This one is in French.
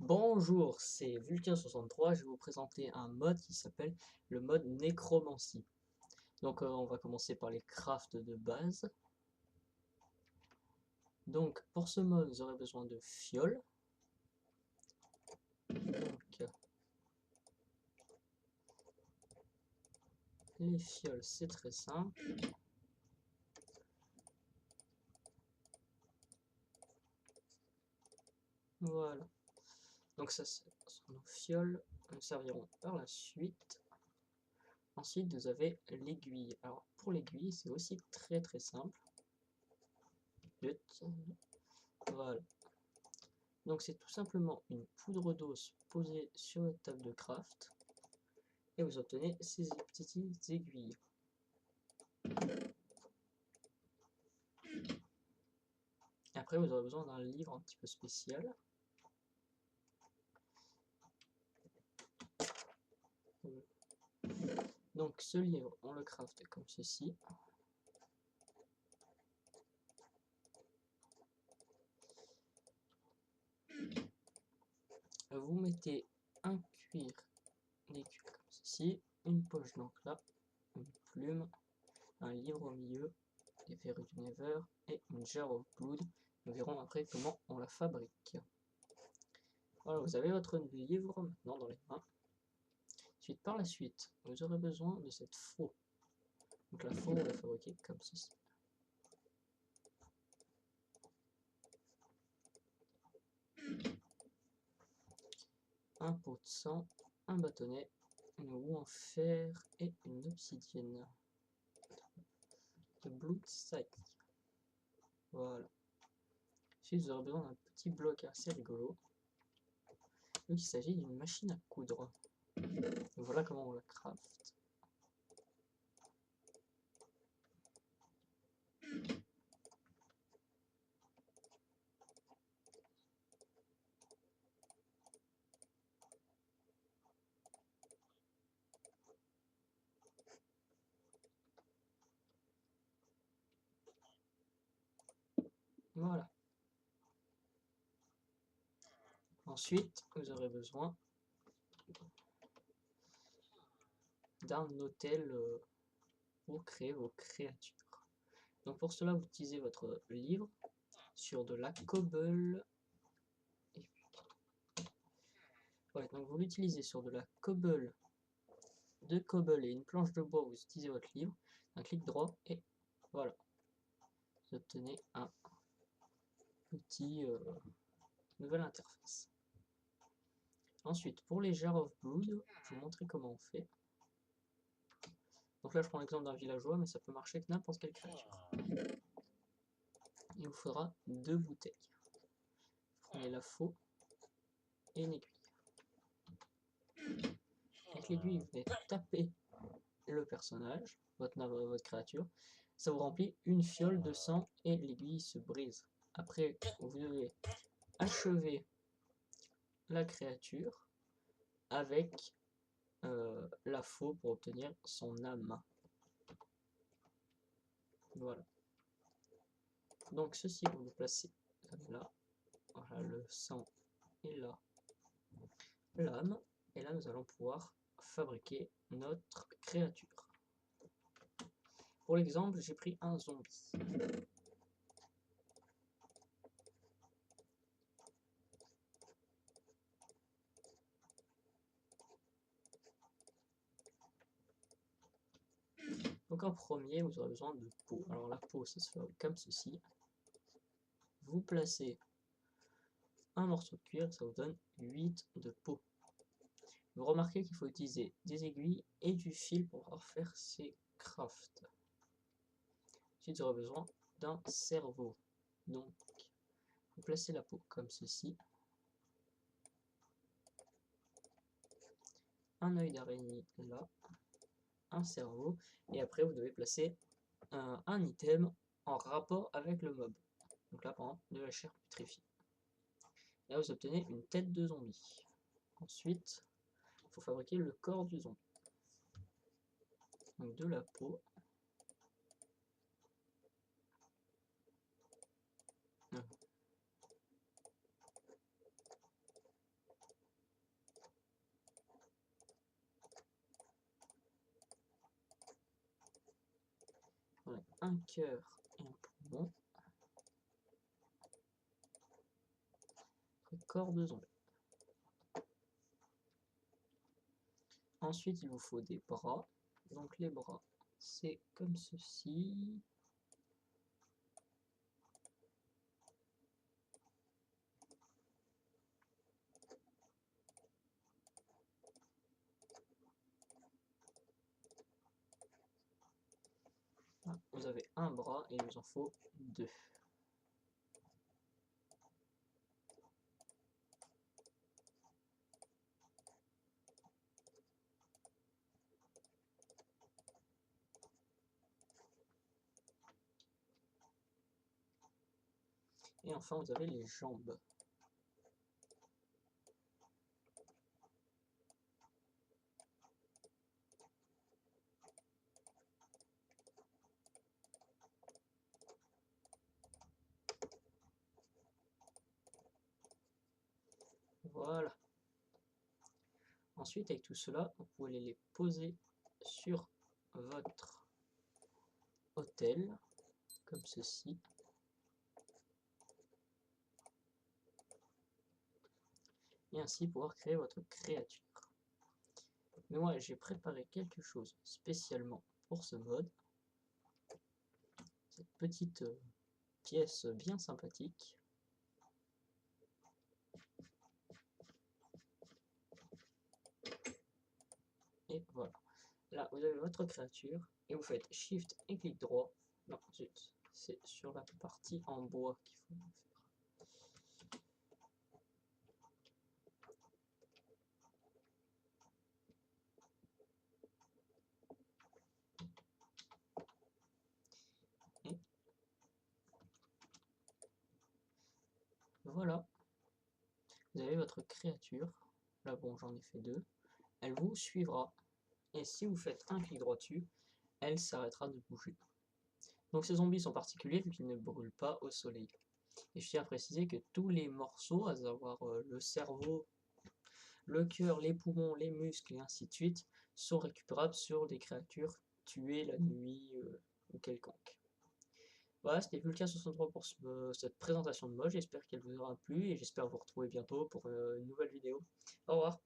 Bonjour, c'est Vulcain63, je vais vous présenter un mode qui s'appelle le mode nécromancie. Donc on va commencer par les crafts de base. Donc pour ce mode, vous aurez besoin de fioles. Donc les fioles, c'est très simple. Voilà. Donc ça, ce sont nos fioles, nous serviront par la suite. Ensuite, vous avez l'aiguille. Alors pour l'aiguille, c'est aussi très simple. Voilà. Donc c'est tout simplement une poudre d'os posée sur une table de craft et vous obtenez ces petites aiguilles. Après vous aurez besoin d'un livre un petit peu spécial. Donc ce livre on le craft comme ceci. Vous mettez un cuir, des cuirs comme ceci, une poche d'encre là, une plume, un livre au milieu, des verrues du Nether et une jar of blood. Nous verrons après comment on la fabrique. Voilà, vous avez votre livre maintenant dans les mains. Ensuite, par la suite, vous aurez besoin de cette faux. Donc la faux, on va la fabriquer comme ceci. Un pot de sang, un bâtonnet, une roue en fer et une obsidienne. De Blue Side. Voilà. Ensuite, vous aurez besoin d'un petit bloc assez rigolo. Donc il s'agit d'une machine à coudre. Voilà comment on la craft. Voilà. Ensuite, vous aurez besoin d'un hôtel pour créer vos créatures. Donc pour cela, vous utilisez votre livre sur de la cobble. Ouais, donc vous l'utilisez sur de la cobble, deux cobble et une planche de bois. Vous utilisez votre livre, un clic droit et voilà. Vous obtenez un petit nouvelle interface. Ensuite, pour les Jar of Blood, je vais vous montrer comment on fait. Donc là, je prends l'exemple d'un villageois, mais ça peut marcher avec n'importe quelle créature. Il vous faudra deux bouteilles. Vous prenez la faux et une aiguille. Avec l'aiguille, vous venez taper le personnage, votre créature. Ça vous remplit une fiole de sang et l'aiguille se brise. Après, vous devez achever la créature avec la faux pour obtenir son âme. Voilà. Donc ceci, vous le placez là. Voilà, le sang est là. L'âme. Et là, nous allons pouvoir fabriquer notre créature. Pour l'exemple, j'ai pris un zombie. Donc en premier, vous aurez besoin de peau. Alors la peau, ça se fait comme ceci. Vous placez un morceau de cuir, ça vous donne 8 de peau. Vous remarquez qu'il faut utiliser des aiguilles et du fil pour pouvoir faire ces crafts. Ensuite, vous aurez besoin d'un cerveau. Donc, vous placez la peau comme ceci. Un œil d'araignée là. Un cerveau. Et après, vous devez placer un item en rapport avec le mob. Donc là, par exemple, de la chair putréfiée. Là, vous obtenez une tête de zombie. Ensuite, il faut fabriquer le corps du zombie. Donc de la peau. récupérer un cœur et un poumon. Corps de zombie. Ensuite, il vous faut des bras. Donc les bras, c'est comme ceci. Là, vous avez un bras et il vous en faut deux. Et enfin, vous avez les jambes. Voilà. Ensuite, avec tout cela, vous pouvez les poser sur votre hôtel, comme ceci. Et ainsi pouvoir créer votre créature. Mais moi, j'ai préparé quelque chose spécialement pour ce mode. Cette petite pièce bien sympathique. Et voilà. Là, vous avez votre créature et vous faites Shift et clic droit. Non, zut, c'est sur la partie en bois qu'il faut le faire. Et voilà, vous avez votre créature. Là, bon, j'en ai fait deux. Elle vous suivra. Et si vous faites un clic droit dessus, elle s'arrêtera de bouger. Donc ces zombies sont particuliers vu qu'ils ne brûlent pas au soleil. Et je tiens à préciser que tous les morceaux, à savoir le cerveau, le cœur, les poumons, les muscles et ainsi de suite, sont récupérables sur des créatures tuées la nuit ou quelconque. Voilà, c'était Vulcain63 pour cette présentation de mode. J'espère qu'elle vous aura plu et j'espère vous retrouver bientôt pour une nouvelle vidéo. Au revoir.